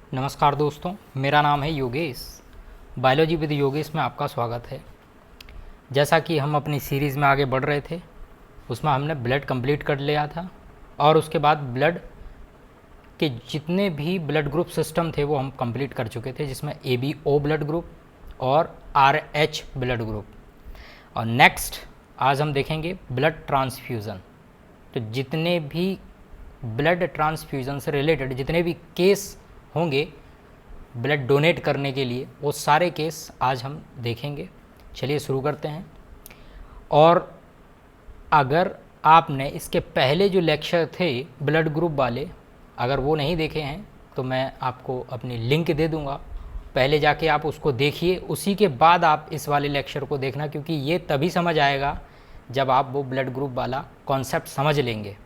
नमस्कार दोस्तों, मेरा नाम है योगेश। बायोलॉजी विद योगेश में आपका स्वागत है। जैसा कि हम अपनी सीरीज़ में आगे बढ़ रहे थे, उसमें हमने ब्लड कंप्लीट कर लिया था और उसके बाद ब्लड के जितने भी ब्लड ग्रुप सिस्टम थे वो हम कंप्लीट कर चुके थे, जिसमें ABO ब्लड ग्रुप और RH ब्लड ग्रुप। और नेक्स्ट आज हम देखेंगे ब्लड ट्रांसफ्यूज़न। तो जितने भी ब्लड ट्रांसफ्यूज़न से रिलेटेड जितने भी केस होंगे ब्लड डोनेट करने के लिए, वो सारे केस आज हम देखेंगे। चलिए शुरू करते हैं। और अगर आपने इसके पहले जो लेक्चर थे ब्लड ग्रुप वाले, अगर वो नहीं देखे हैं तो मैं आपको अपनी लिंक दे दूंगा, पहले जाके आप उसको देखिए, उसी के बाद आप इस वाले लेक्चर को देखना, क्योंकि ये तभी समझ आएगा जब आप वो ब्लड ग्रुप वाला कॉन्सेप्ट समझ लेंगे।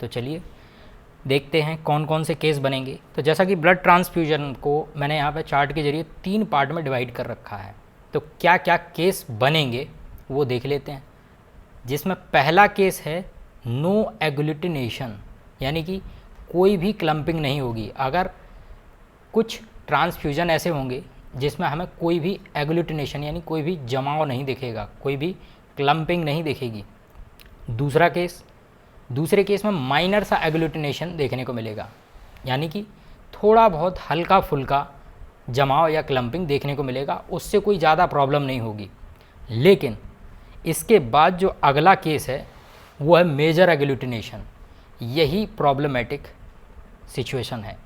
तो चलिए देखते हैं कौन कौन से केस बनेंगे। तो जैसा कि ब्लड ट्रांसफ्यूजन को मैंने यहाँ पे चार्ट के जरिए 3 पार्ट में डिवाइड कर रखा है, तो क्या क्या केस बनेंगे वो देख लेते हैं। जिसमें पहला केस है नो एग्लूटिनेशन, यानी कि कोई भी क्लम्पिंग नहीं होगी। अगर कुछ ट्रांसफ्यूजन ऐसे होंगे जिसमें हमें कोई भी एग्लूटिनेशन यानी कोई भी जमाव नहीं दिखेगा, कोई भी क्लम्पिंग नहीं दिखेगी। दूसरे केस में माइनर सा एग्लूटिनेशन देखने को मिलेगा, यानी कि थोड़ा बहुत हल्का फुल्का जमाव या क्लम्पिंग देखने को मिलेगा, उससे कोई ज़्यादा प्रॉब्लम नहीं होगी। लेकिन इसके बाद जो अगला केस है वो है मेजर एग्लूटिनेशन। यही प्रॉब्लमेटिक सिचुएशन है।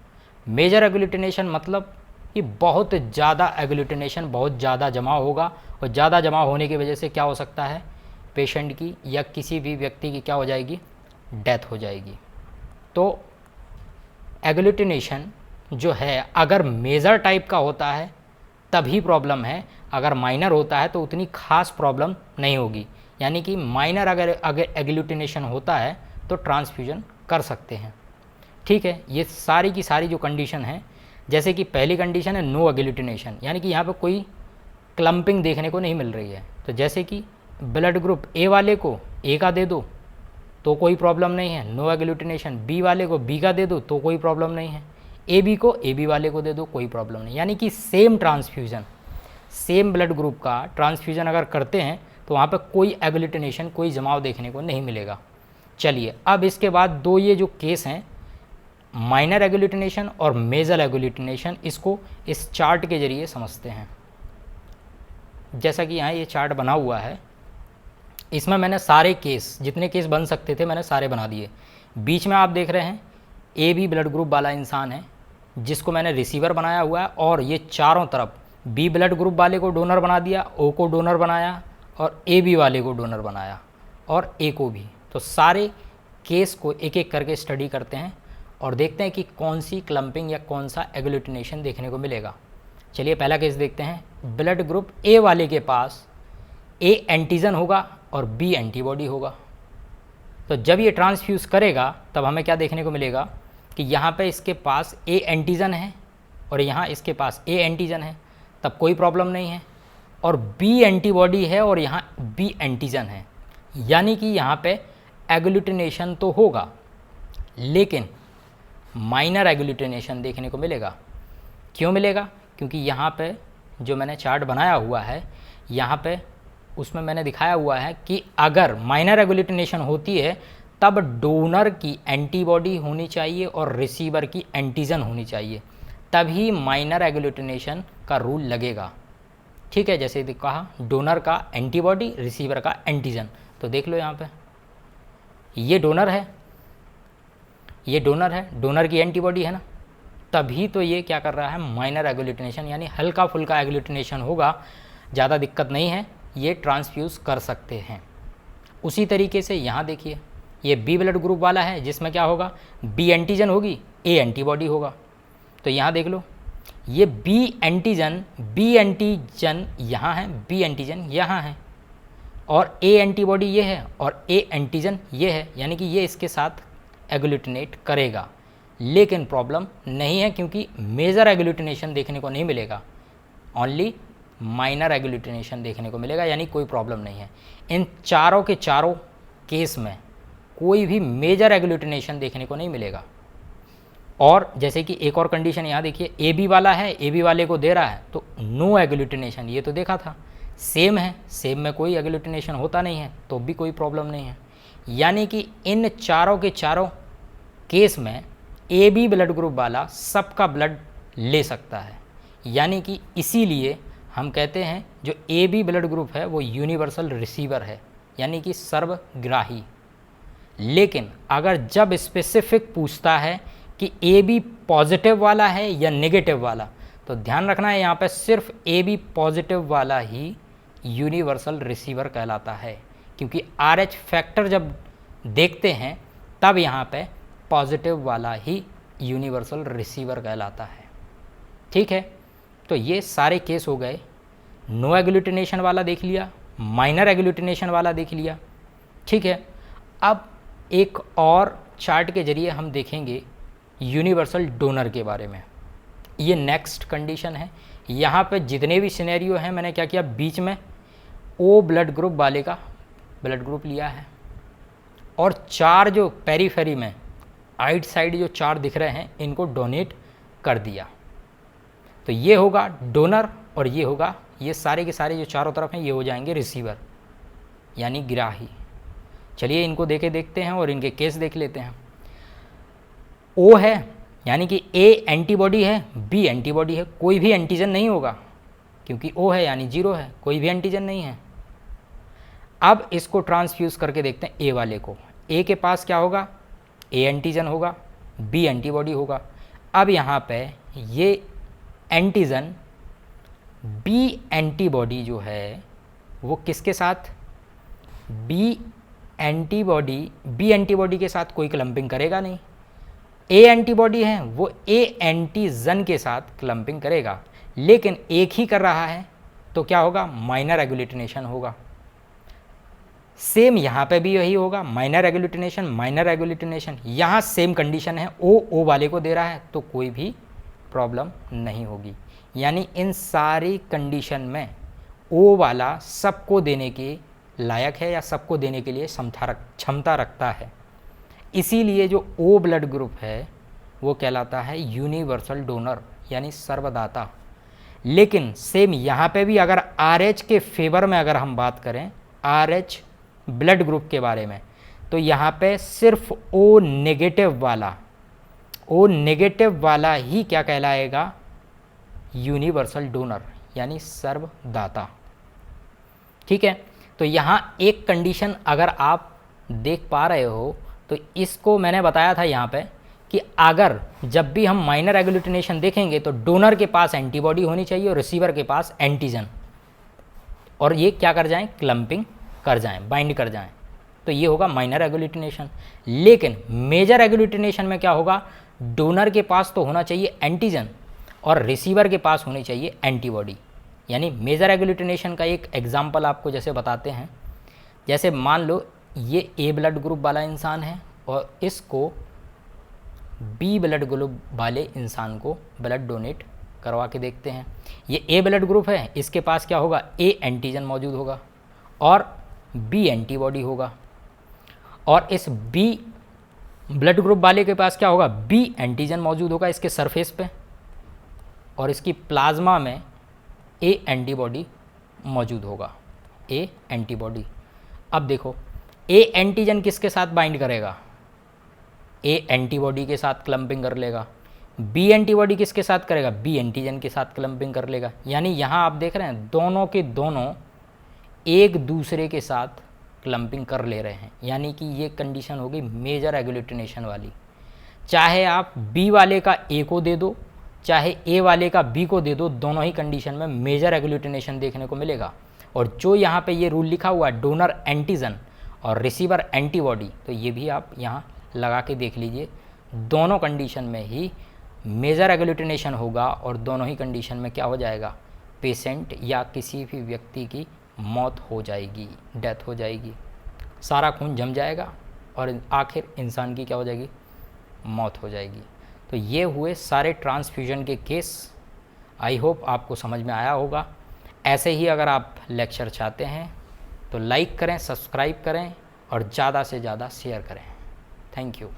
मेजर एग्लूटिनेशन मतलब कि बहुत ज़्यादा एग्लूटिनेशन, बहुत ज़्यादा जमाव होगा, और ज़्यादा जमाव होने की वजह से क्या हो सकता है, पेशेंट की या किसी भी व्यक्ति की क्या हो जाएगी, डेथ हो जाएगी। तो एग्लूटिनेशन जो है अगर मेजर टाइप का होता है तभी प्रॉब्लम है, अगर माइनर होता है तो उतनी खास प्रॉब्लम नहीं होगी। यानी कि माइनर अगर एग्लूटिनेशन होता है तो ट्रांसफ्यूजन कर सकते हैं। ठीक है, ये सारी की सारी जो कंडीशन है, जैसे कि पहली कंडीशन है नो एग्लूटिनेशन, यानी कि यहाँ पे कोई क्लम्पिंग देखने को नहीं मिल रही है। तो जैसे कि ब्लड ग्रुप ए वाले को ए का दे दो तो कोई प्रॉब्लम नहीं है, नो एग्लूटिनेशन। बी वाले को बी का दे दो तो कोई प्रॉब्लम नहीं है, ए बी को ए बी वाले को दे दो, कोई प्रॉब्लम नहीं। यानी कि same transfusion, same blood group का ट्रांसफ्यूज़न अगर करते हैं तो वहाँ पर कोई एग्लूटिनेशन, कोई जमाव देखने को नहीं मिलेगा। चलिए अब इसके बाद दो ये जो केस हैं, माइनर एग्लूटिनेशन और मेजर एग्लूटिनेशन, इसको इस चार्ट के जरिए समझते हैं। जैसा कि यहाँ ये चार्ट बना हुआ है, इसमें मैंने सारे केस, जितने केस बन सकते थे मैंने सारे बना दिए। बीच में आप देख रहे हैं ए बी ब्लड ग्रुप वाला इंसान है जिसको मैंने रिसीवर बनाया हुआ है, और ये चारों तरफ बी ब्लड ग्रुप वाले को डोनर बना दिया, ओ को डोनर बनाया, और ए बी वाले को डोनर बनाया, और ए को भी। तो सारे केस को एक एक करके स्टडी करते हैं और देखते हैं कि कौन सी क्लम्पिंग या कौन सा एग्लूटिनेशन देखने को मिलेगा। चलिए पहला केस देखते हैं। ब्लड ग्रुप ए वाले के पास ए एंटीजन होगा और बी एंटीबॉडी होगा। तो जब ये ट्रांसफ्यूज़ करेगा तब हमें क्या देखने को मिलेगा कि यहाँ पे इसके पास ए एंटीजन है और यहाँ इसके पास ए एंटीजन है, तब कोई प्रॉब्लम नहीं है। और बी एंटीबॉडी है और यहाँ बी एंटीजन है, यानी कि यहाँ पे एग्लूटिनेशन तो होगा लेकिन माइनर एग्लूटिनेशन देखने को मिलेगा। क्यों मिलेगा? क्योंकि यहाँ पे जो मैंने चार्ट बनाया हुआ है, यहाँ पे उसमें मैंने दिखाया हुआ है कि अगर माइनर एग्लूटिनेशन होती है तब डोनर की एंटीबॉडी होनी चाहिए और रिसीवर की एंटीजन होनी चाहिए, तभी माइनर एग्लूटिनेशन का रूल लगेगा। ठीक है, जैसे कहा डोनर का एंटीबॉडी, रिसीवर का एंटीजन। तो देख लो यहाँ पे ये डोनर है, ये डोनर है, डोनर की एंटीबॉडी है ना, तभी तो ये क्या कर रहा है, माइनर एग्लूटिनेशन, यानी हल्का फुल्का एग्लूटिनेशन होगा, ज़्यादा दिक्कत नहीं है, ये ट्रांसफ्यूज़ कर सकते हैं। उसी तरीके से यहाँ देखिए ये बी ब्लड ग्रुप वाला है जिसमें क्या होगा, बी एंटीजन होगी, ए एंटीबॉडी होगा। तो यहाँ देख लो ये बी एंटीजन यहाँ है, बी एंटीजन यहाँ है, और ए एंटीबॉडी ये है और ए एंटीजन ये है, यानी कि ये इसके साथ एग्लूटिनेट करेगा। लेकिन प्रॉब्लम नहीं है क्योंकि मेजर एग्लूटिनेशन देखने को नहीं मिलेगा, ओनली माइनर एग्लूटिनेशन देखने को मिलेगा, यानी कोई प्रॉब्लम नहीं है। इन चारों के चारों केस में कोई भी मेजर एग्लूटिनेशन देखने को नहीं मिलेगा। और जैसे कि एक और कंडीशन यहाँ देखिए, ए बी वाला है, ए बी वाले को दे रहा है तो नो एग्लूटिनेशन, ये तो देखा था, सेम है, सेम में कोई एग्लूटिनेशन होता नहीं है तो भी कोई प्रॉब्लम नहीं है। यानी कि इन चारों के चारों केस में ए बी ब्लड ग्रुप वाला सबका ब्लड ले सकता है। यानी कि इसीलिए हम कहते हैं जो ए बी ब्लड ग्रुप है वो यूनिवर्सल रिसीवर है, यानी कि सर्वग्राही। लेकिन अगर जब स्पेसिफिक पूछता है कि ए बी पॉजिटिव वाला है या नेगेटिव वाला, तो ध्यान रखना है यहाँ पे सिर्फ ए बी पॉजिटिव वाला ही यूनिवर्सल रिसीवर कहलाता है, क्योंकि आर एच फैक्टर जब देखते हैं तब यहाँ पे पॉजिटिव वाला ही यूनिवर्सल रिसीवर कहलाता है। ठीक है, तो ये सारे केस हो गए। नो एग्लूटिनेशन वाला देख लिया, माइनर एग्लूटिनेशन वाला देख लिया। ठीक है, अब एक और चार्ट के जरिए हम देखेंगे यूनिवर्सल डोनर के बारे में। ये नेक्स्ट कंडीशन है। यहाँ पे जितने भी सिनेरियो हैं मैंने क्या किया, बीच में ओ ब्लड ग्रुप वाले का ब्लड ग्रुप लिया है और चार जो पेरीफेरी में आइट साइड जो चार दिख रहे हैं इनको डोनेट कर दिया। तो ये होगा डोनर और ये होगा, ये सारे के सारे जो चारों तरफ हैं ये हो जाएंगे रिसीवर यानी ग्राही। चलिए इनको देखते हैं और इनके केस देख लेते हैं। ओ है यानी कि ए एंटीबॉडी है, बी एंटीबॉडी है, कोई भी एंटीजन नहीं होगा क्योंकि ओ है यानी 0 है, कोई भी एंटीजन नहीं है। अब इसको ट्रांसफ्यूज़ करके देखते हैं ए वाले को। ए के पास क्या होगा, ए एंटीजन होगा, बी एंटीबॉडी होगा। अब यहाँ पे ये एंटीजन बी एंटीबॉडी जो है वो किसके साथ, बी एंटीबॉडी के साथ कोई क्लम्पिंग करेगा नहीं। ए एंटीबॉडी है वो ए एंटीजन के साथ क्लम्पिंग करेगा, लेकिन एक ही कर रहा है तो क्या होगा, माइनर एग्लूटिनेशन होगा। सेम यहाँ पे भी यही होगा, माइनर एग्लूटिनेशन। यहाँ सेम कंडीशन है, ओ वाले को दे रहा है तो कोई भी प्रॉब्लम नहीं होगी। यानी इन सारी कंडीशन में ओ वाला सबको देने के लायक है या सबको देने के लिए क्षमता रखता है। इसीलिए जो ओ ब्लड ग्रुप है वो कहलाता है यूनिवर्सल डोनर यानी सर्वदाता। लेकिन सेम यहाँ पे भी अगर RH के फेवर में अगर हम बात करें, RH ब्लड ग्रुप के बारे में, तो यहाँ पे सिर्फ ओ नेगेटिव वाला ही क्या कहलाएगा, यूनिवर्सल डोनर यानी सर्वदाता। ठीक है, तो यहाँ एक कंडीशन अगर आप देख पा रहे हो तो इसको मैंने बताया था यहाँ पे कि अगर जब भी हम माइनर एग्लूटिनेशन देखेंगे तो डोनर के पास एंटीबॉडी होनी चाहिए और रिसीवर के पास एंटीजन, और ये क्या कर जाएं, क्लम्पिंग कर जाएं, बाइंड कर जाएं, तो ये होगा माइनर एग्लूटिनेशन। लेकिन मेजर एग्लूटिनेशन में क्या होगा, डोनर के पास तो होना चाहिए एंटीजन और रिसीवर के पास होनी चाहिए एंटीबॉडी। यानी मेजर एग्लूटिनेशन का एक एग्जाम्पल आपको जैसे बताते हैं, जैसे मान लो ये ए ब्लड ग्रुप वाला इंसान है और इसको बी ब्लड ग्रुप वाले इंसान को ब्लड डोनेट करवा के देखते हैं। ये ए ब्लड ग्रुप है, इसके पास क्या होगा, ए एंटीजन मौजूद होगा और बी एंटीबॉडी होगा, और इस बी ब्लड ग्रुप वाले के पास क्या होगा, बी एंटीजन मौजूद होगा इसके सरफेस पे, और इसकी प्लाज्मा में ए एंटीबॉडी मौजूद होगा, ए एंटीबॉडी। अब देखो ए एंटीजन किसके साथ बाइंड करेगा, ए एंटीबॉडी के साथ क्लम्पिंग कर लेगा। बी एंटीबॉडी किसके साथ करेगा, बी एंटीजन के साथ क्लम्पिंग कर लेगा। यानी यहाँ आप देख रहे हैं दोनों के दोनों एक दूसरे के साथ क्लम्पिंग कर ले रहे हैं। यानी कि ये कंडीशन होगी मेजर एग्लूटिनेशन वाली। चाहे आप बी वाले का ए को दे दो, चाहे ए वाले का बी को दे दो, दोनों ही कंडीशन में मेजर एग्लूटिनेशन देखने को मिलेगा। और जो यहाँ पे ये रूल लिखा हुआ है डोनर एंटीजन और रिसीवर एंटीबॉडी, तो ये भी आप यहाँ लगा के देख लीजिए, दोनों कंडीशन में ही मेजर एग्लूटिनेशन होगा और दोनों ही कंडीशन में क्या हो जाएगा, पेशेंट या किसी भी व्यक्ति की मौत हो जाएगी, डेथ हो जाएगी, सारा खून जम जाएगा और आखिर इंसान की क्या हो जाएगी, मौत हो जाएगी। तो ये हुए सारे ट्रांसफ्यूजन के केस। आई होप आपको समझ में आया होगा। ऐसे ही अगर आप लेक्चर चाहते हैं तो लाइक करें, सब्सक्राइब करें और ज़्यादा से ज़्यादा शेयर करें। Thank you.